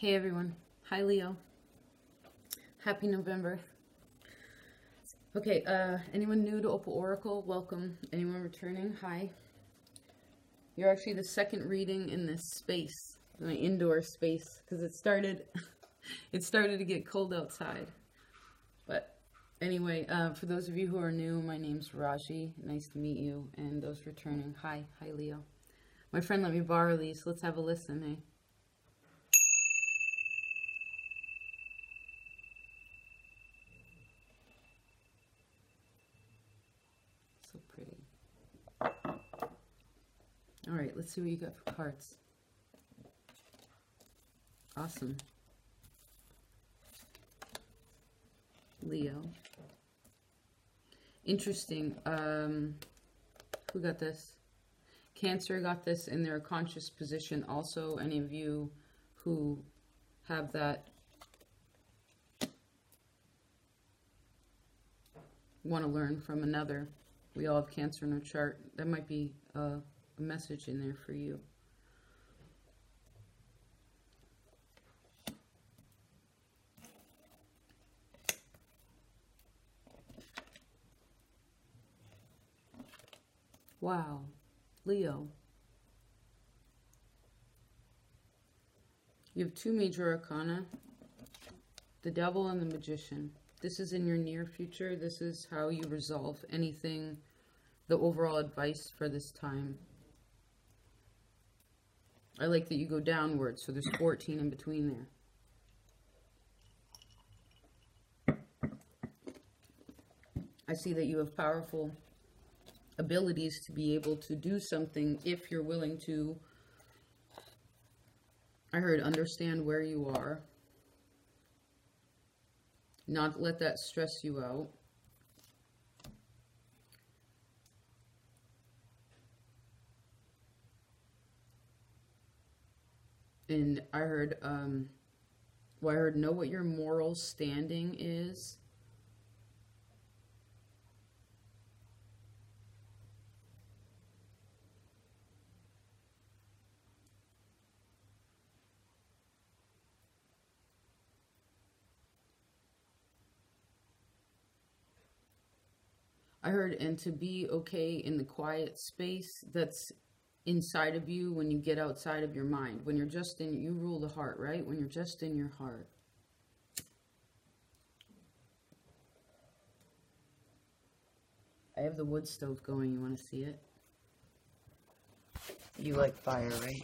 Hey everyone. Hi Leo. Happy November. Okay, anyone new to Opal Oracle? Welcome. Anyone returning? Hi. You're actually the second reading in this space, my indoor space, because it started to get cold outside. But anyway, for those of you who are new, my name's Raaji. Nice to meet you. And those returning, hi. Hi Leo. My friend let me borrow these. Let's have a listen, eh? So pretty. All right, let's see what you got for cards. Awesome. Leo. Interesting. Who got this? Cancer got this in their conscious position. Also, any of you who have that want to learn from another. We all have Cancer in our chart. That might be a message in there for you. Wow. Leo. You have two major arcana. The Devil and the Magician. This is in your near future. This is how you resolve anything, the overall advice for this time. I like that you go downwards, so there's 14 in between there. I see that you have powerful abilities to be able to do something if you're willing to. I heard understand where you are. Not let that stress you out. And I heard, well, I heard know what your moral standing is. I heard, and to be okay in the quiet space that's inside of you when you get outside of your mind. When you're just in, you rule the heart, right? When you're just in your heart. I have the wood stove going. You want to see it? You like fire, right?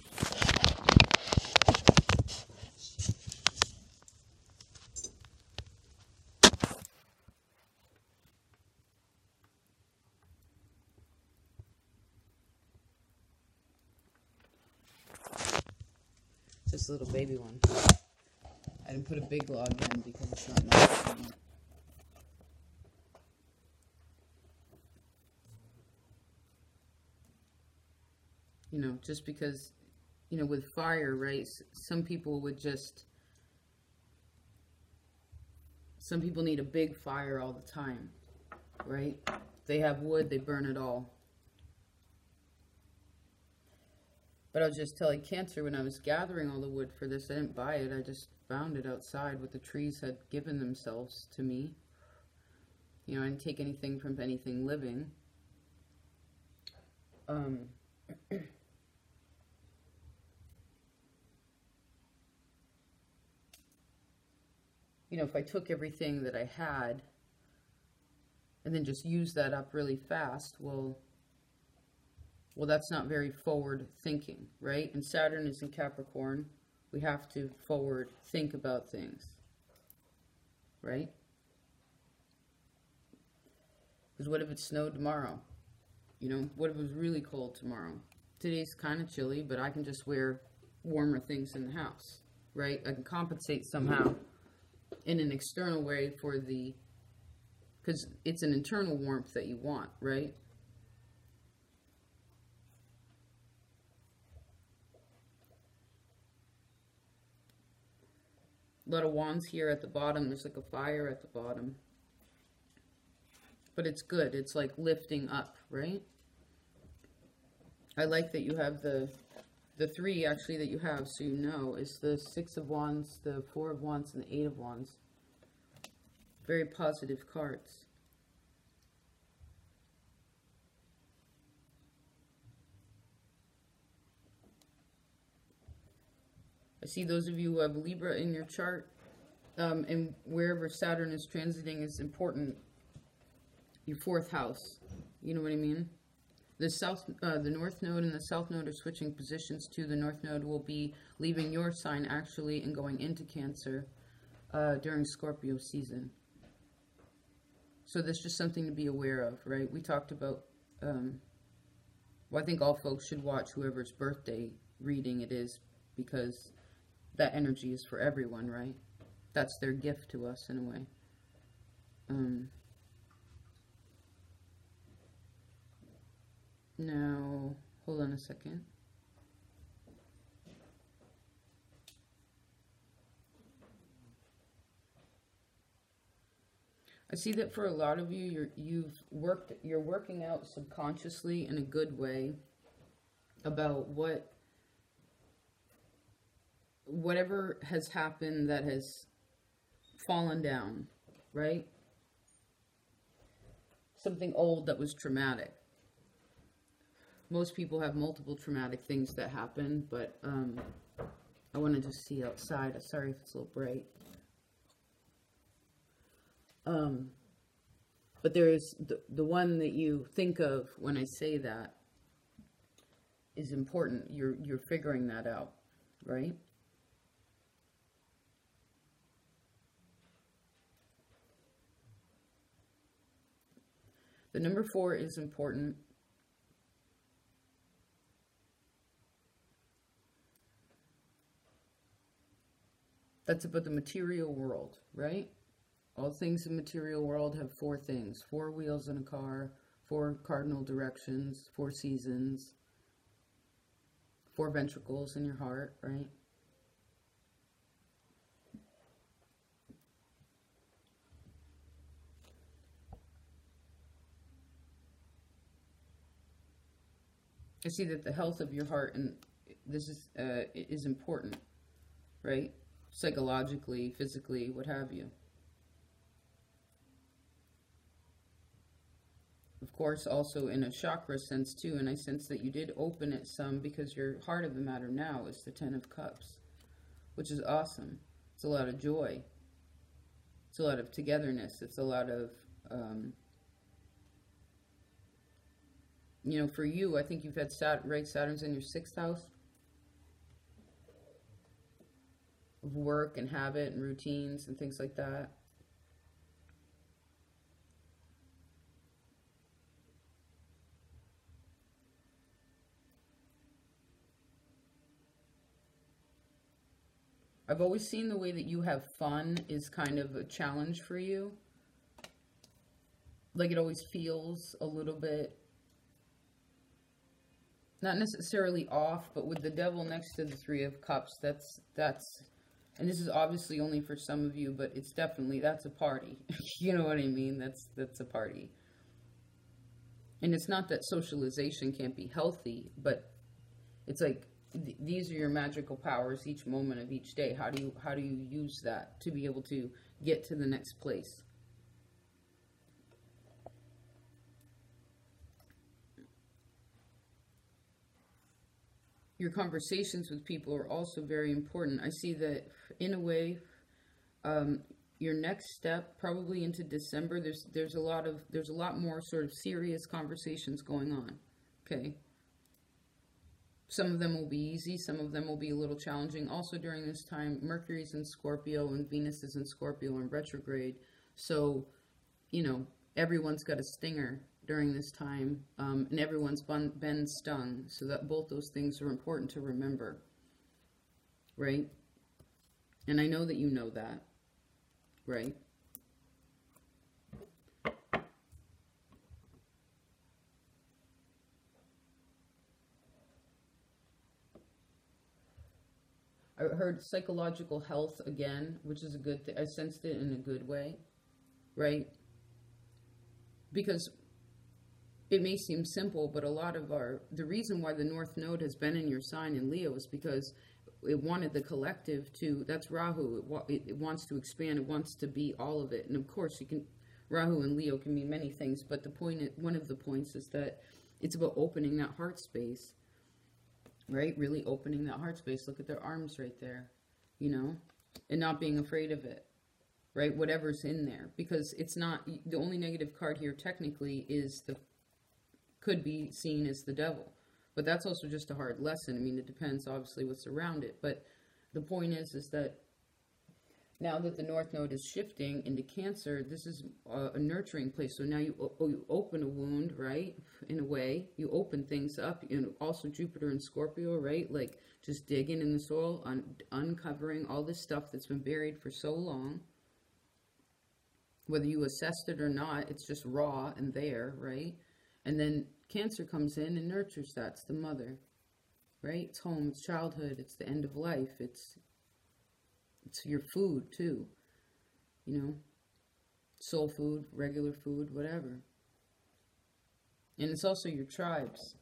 This little baby one. I didn't put a big log in because it's not nice. You know, just because, you know, with fire, right, some people need a big fire all the time, right? They have wood, they burn it all. But I was just telling Cancer, when I was gathering all the wood for this, I didn't buy it. I just found it outside. What the trees had given themselves to me. You know, I didn't take anything from anything living. You know, if I took everything that I had and then just used that up really fast, well, that's not very forward thinking, right? And Saturn is in Capricorn. We have to forward think about things, right? Because what if it snowed tomorrow? You know, what if it was really cold tomorrow? Today's kind of chilly, but I can just wear warmer things in the house, right? I can compensate somehow in an external way for because it's an internal warmth that you want, right? A lot of wands here at the bottom. There's like a fire at the bottom. But it's good. It's like lifting up, right? I like that you have the the three actually that you have, so you know, is the Six of Wands, the Four of Wands, and the Eight of Wands. Very positive cards. I see those of you who have Libra in your chart, and wherever Saturn is transiting is important. Your fourth house. You know what I mean? The North Node and the South Node are switching positions too. The North Node will be leaving your sign actually and going into Cancer during Scorpio season. So that's just something to be aware of, right? We talked about, well, I think all folks should watch whoever's birthday reading it is, because that energy is for everyone, right? That's their gift to us in a way. Now, hold on a second. I see that for a lot of you, you're working out subconsciously in a good way about whatever has happened that has fallen down, right? Something old that was traumatic. Most people have multiple traumatic things that happen, but I want to just see outside. Sorry if it's a little bright. But there is the one that you think of when I say that is important. You're figuring that out, right? The number 4 is important. That's about the material world, right? All things in the material world have 4 things. 4 wheels in a car, 4 cardinal directions, 4 seasons, 4 ventricles in your heart, right? I see that the health of your heart, and this is important, right? Psychologically, physically, what have you. Of course, also in a chakra sense too, and I sense that you did open it some, because your heart of the matter now is the 10 of Cups, which is awesome. It's a lot of joy. It's a lot of togetherness. It's a lot of, you know, for you, I think you've had Saturn's in your 6th house. Of work and habit and routines and things like that. I've always seen the way that you have fun is kind of a challenge for you. Like it always feels a little bit, not necessarily off, but with the devil next to the 3 of Cups, that's, and this is obviously only for some of you, but it's definitely, that's a party. You know what I mean? That's a party. And it's not that socialization can't be healthy, but it's like, these are your magical powers each moment of each day. How do you use that to be able to get to the next place? Your conversations with people are also very important. I see that in a way, your next step, probably into December, there's a lot more sort of serious conversations going on. Okay. Some of them will be easy, some of them will be a little challenging. Also during this time, Mercury's in Scorpio and Venus is in Scorpio in retrograde. So, you know, everyone's got a stinger during this time, and everyone's been stung, so that both those things are important to remember, right? And I know that you know that, right? I heard psychological health again, which is a good thing. I sensed it in a good way, right? Because it may seem simple, but a lot of the reason why the North Node has been in your sign in Leo is because it wanted the collective to, that's Rahu, it wants to expand, it wants to be all of it. And of course, Rahu and Leo can mean many things, but one of the points is that it's about opening that heart space, right? Really opening that heart space. Look at their arms right there, you know, and not being afraid of it, right? Whatever's in there, because it's not, the only negative card here technically is could be seen as the devil. But that's also just a hard lesson. I mean, it depends, obviously, what's around it. But the point is that now that the North Node is shifting into Cancer, this is a nurturing place. So now you open a wound, right? In a way, you open things up. You know, also Jupiter and Scorpio, right? Like just digging in the soil, uncovering all this stuff that's been buried for so long. Whether you assessed it or not, it's just raw and there, right? And then Cancer comes in and nurtures that. It's the mother, right? It's home, it's childhood, it's the end of life, it's your food too, you know, soul food, regular food, whatever. And it's also your tribes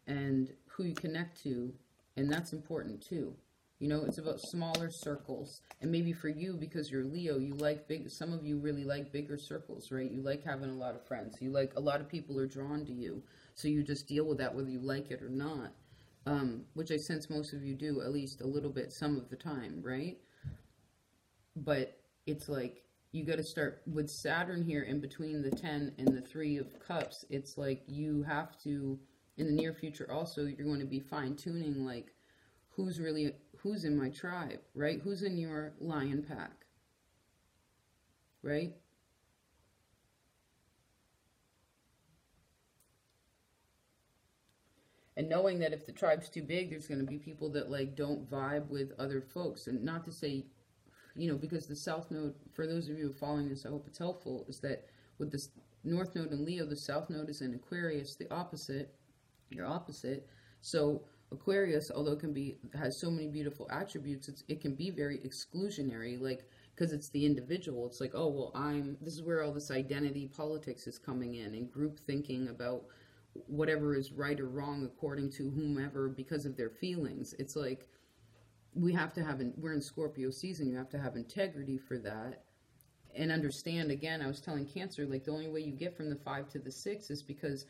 and who you connect to, and that's important too. You know, it's about smaller circles. And maybe for you, because you're Leo, you like some of you really like bigger circles, right? You like having a lot of friends. You like, a lot of people are drawn to you. So you just deal with that whether you like it or not. Which I sense most of you do, at least a little bit, some of the time, right? But it's like, you got to start, with Saturn here in between the 10 and the 3 of Cups, it's like you have to, in the near future also, you're going to be fine-tuning, like, who's in my tribe, right? Who's in your lion pack, right? And knowing that if the tribe's too big, there's going to be people that like don't vibe with other folks. And not to say, you know, because the South Node, for those of you who are following this, I hope it's helpful, is that with this North Node in Leo, the South Node is in Aquarius, the opposite, your opposite. So Aquarius, although it has so many beautiful attributes, it can be very exclusionary, like, because it's the individual. It's like, oh, well, this is where all this identity politics is coming in, and group thinking about whatever is right or wrong according to whomever because of their feelings. It's like, we're in Scorpio season, you have to have integrity for that. And understand, again, I was telling Cancer, like, the only way you get from the 5 to the 6 is because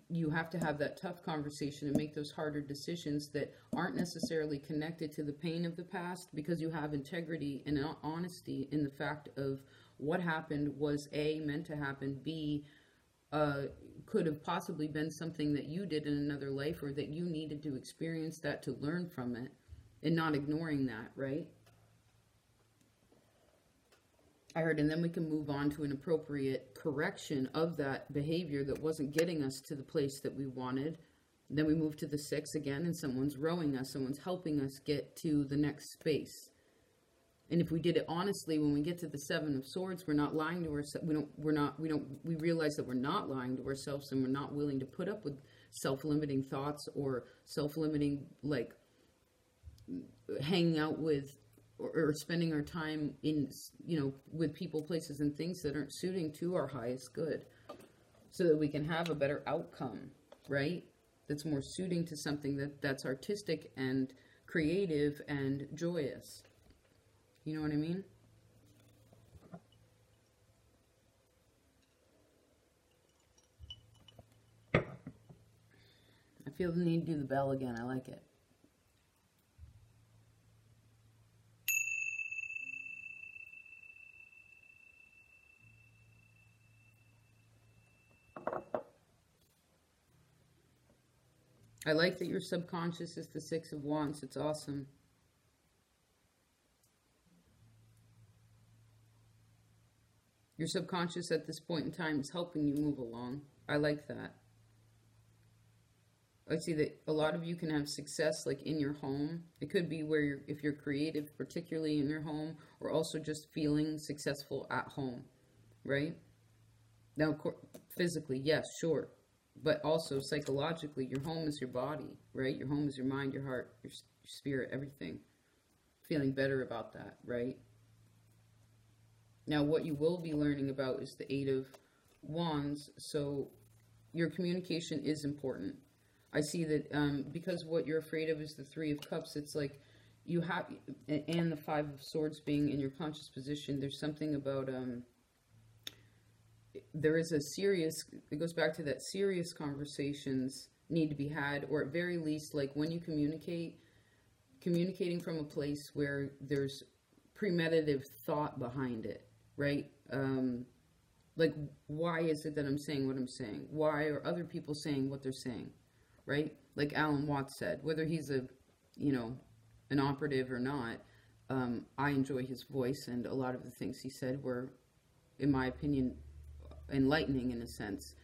you have to have that tough conversation and make those harder decisions that aren't necessarily connected to the pain of the past, because you have integrity and honesty in the fact of what happened was A, meant to happen, B, could have possibly been something that you did in another life, or that you needed to experience that to learn from it, and not ignoring that, right? I heard, and then we can move on to an appropriate correction of that behavior that wasn't getting us to the place that we wanted. Then we move to the 6 again, and someone's rowing us, someone's helping us get to the next space. And if we did it honestly, when we get to the 7 of Swords, we're not lying to ourselves. We realize that we're not lying to ourselves, and we're not willing to put up with self-limiting thoughts or self-limiting, like, hanging out with or spending our time in, you know, with people, places, and things that aren't suiting to our highest good, so that we can have a better outcome, right? That's more suiting to something that's artistic and creative and joyous. You know what I mean? I feel the need to do the bell again. I like it. I like that your subconscious is the 6 of Wands. It's awesome. Your subconscious at this point in time is helping you move along. I like that. I see that a lot of you can have success like in your home. It could be where if you're creative, particularly in your home, or also just feeling successful at home, right? Now, of course, physically, yes, sure. But also psychologically, your home is your body, right? Your home is your mind, your heart, your spirit, everything. Feeling better about that, right? Now, what you will be learning about is the 8 of Wands. So your communication is important. I see that because what you're afraid of is the Three of Cups. It's like you have, and the Five of Swords being in your conscious position. There's something about there is a serious. It goes back to that serious conversations need to be had, or at very least, like when you communicating from a place where there's premeditative thought behind it, right? Like, why is it that I'm saying what I'm saying? Why are other people saying what they're saying, right? Like Alan Watts said, whether he's a, you know, an operative or not, I enjoy his voice, and a lot of the things he said were, in my opinion, enlightening in a sense.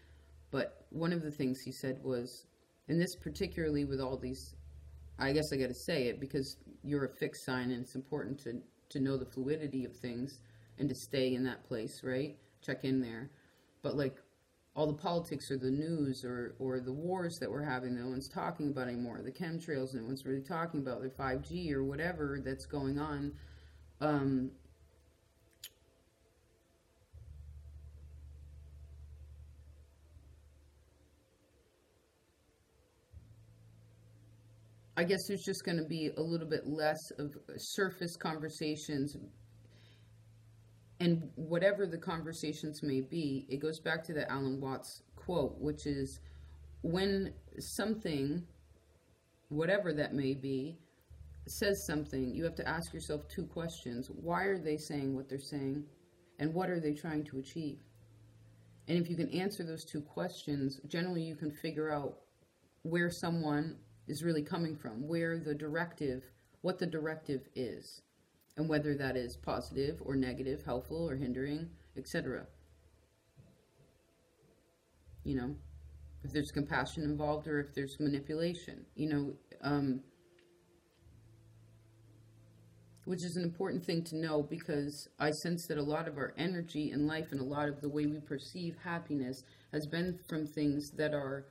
But one of the things he said was, and this particularly with all these, I guess I got to say it because you're a fixed sign, and it's important to know the fluidity of things and to stay in that place, right? Check in there. But like all the politics or the news or the wars that we're having, no one's talking about anymore. The chemtrails, no one's really talking about the 5G or whatever that's going on. I guess there's just going to be a little bit less of surface conversations, and whatever the conversations may be, it goes back to the Alan Watts quote, which is, when something, whatever that may be, says something, you have to ask yourself two questions. Why are they saying what they're saying? And what are they trying to achieve? And if you can answer those two questions, generally you can figure out where someone is really coming from, where the directive, what the directive is, and whether that is positive or negative, helpful or hindering, etc. You know, if there's compassion involved or if there's manipulation, you know, which is an important thing to know, because I sense that a lot of our energy in life and a lot of the way we perceive happiness has been from things that are,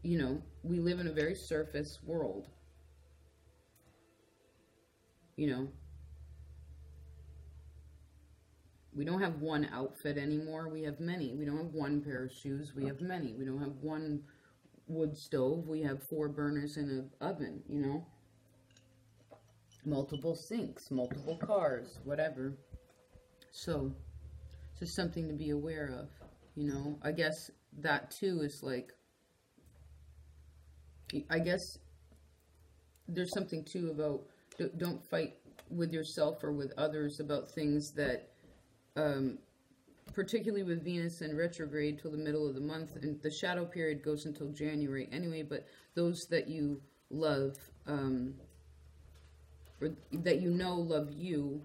you know, we live in a very surface world. You know, we don't have one outfit anymore. We have many. We don't have one pair of shoes. We have many. We don't have one wood stove. We have 4 burners in an oven, you know. Multiple sinks, multiple cars, whatever. So, it's just something to be aware of, you know. I guess that too is like, I guess there's something too about, don't fight with yourself or with others about things that, particularly with Venus in retrograde till the middle of the month, and the shadow period goes until January anyway, but those that you love, or that you know love you,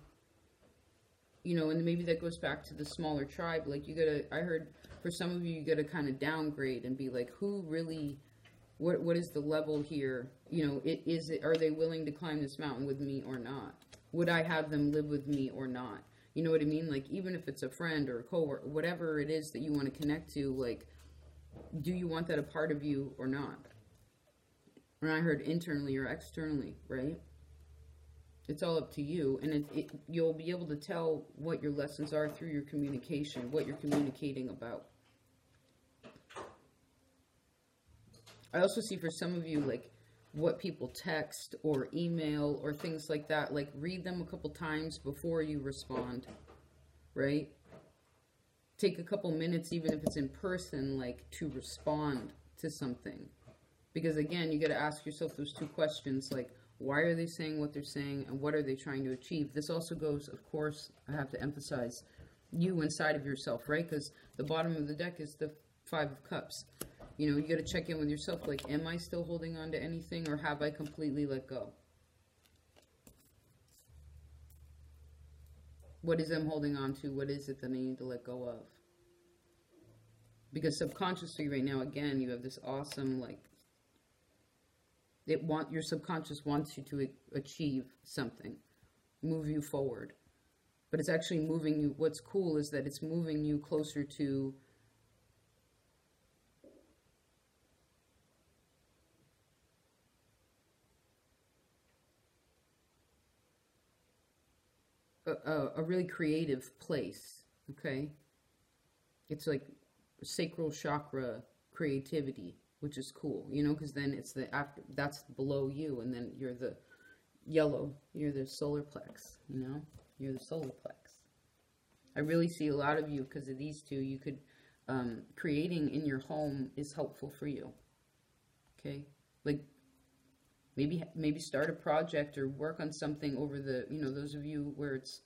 you know, and maybe that goes back to the smaller tribe. Like, you gotta, I heard for some of you, you gotta kind of downgrade and be like, who really, what is the level here? You know, are they willing to climb this mountain with me or not? Would I have them live with me or not? You know what I mean? Like, even if it's a friend or a coworker, whatever it is that you want to connect to, like, do you want that a part of you or not? And I heard internally or externally, right? It's all up to you, and you'll be able to tell what your lessons are through your communication, what you're communicating about. I also see for some of you, like, what people text or email or things like that, like, read them a couple times before you respond, right? Take a couple minutes, even if it's in person, like, to respond to something. Because, again, you got to ask yourself those two questions, like, why are they saying what they're saying, and what are they trying to achieve? This also goes, of course, I have to emphasize, you inside of yourself, right? Because the bottom of the deck is the 5 of Cups. You know, you got to check in with yourself, like, am I still holding on to anything, or have I completely let go? What is I'm holding on to? What is it that I need to let go of? Because subconsciously right now, again, you have this awesome, like, your subconscious wants you to achieve something, move you forward. But it's actually moving you, what's cool is that it's moving you closer to a really creative place, okay? It's like sacral chakra creativity, which is cool, you know, because then it's the after, that's below you, and then you're the yellow, you're the solar plex, you know, you're the solar plex. I really see a lot of you because of these two. You could, creating in your home is helpful for you. Okay, like maybe start a project or work on something over the, you know, those of you where it's,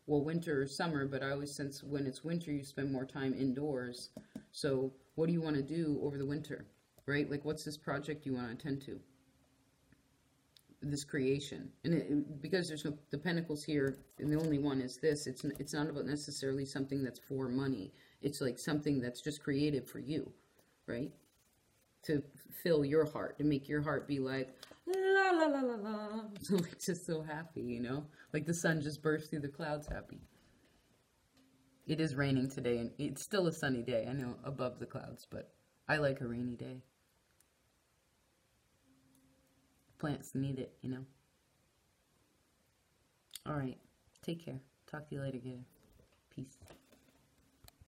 well, winter or summer, but I always sense when it's winter, you spend more time indoors. So what do you want to do over the winter, right? Like, what's this project you want to attend to? This creation. And because there's no, the pentacles here, and the only one is this, it's not about necessarily something that's for money. It's like something that's just creative for you, right? To fill your heart, to make your heart be like, la la la la la. So like just so happy, you know? Like the sun just burst through the clouds happy. It is raining today, and it's still a sunny day, I know, above the clouds, but I like a rainy day. Plants need it, you know? Alright, take care. Talk to you later, Gator.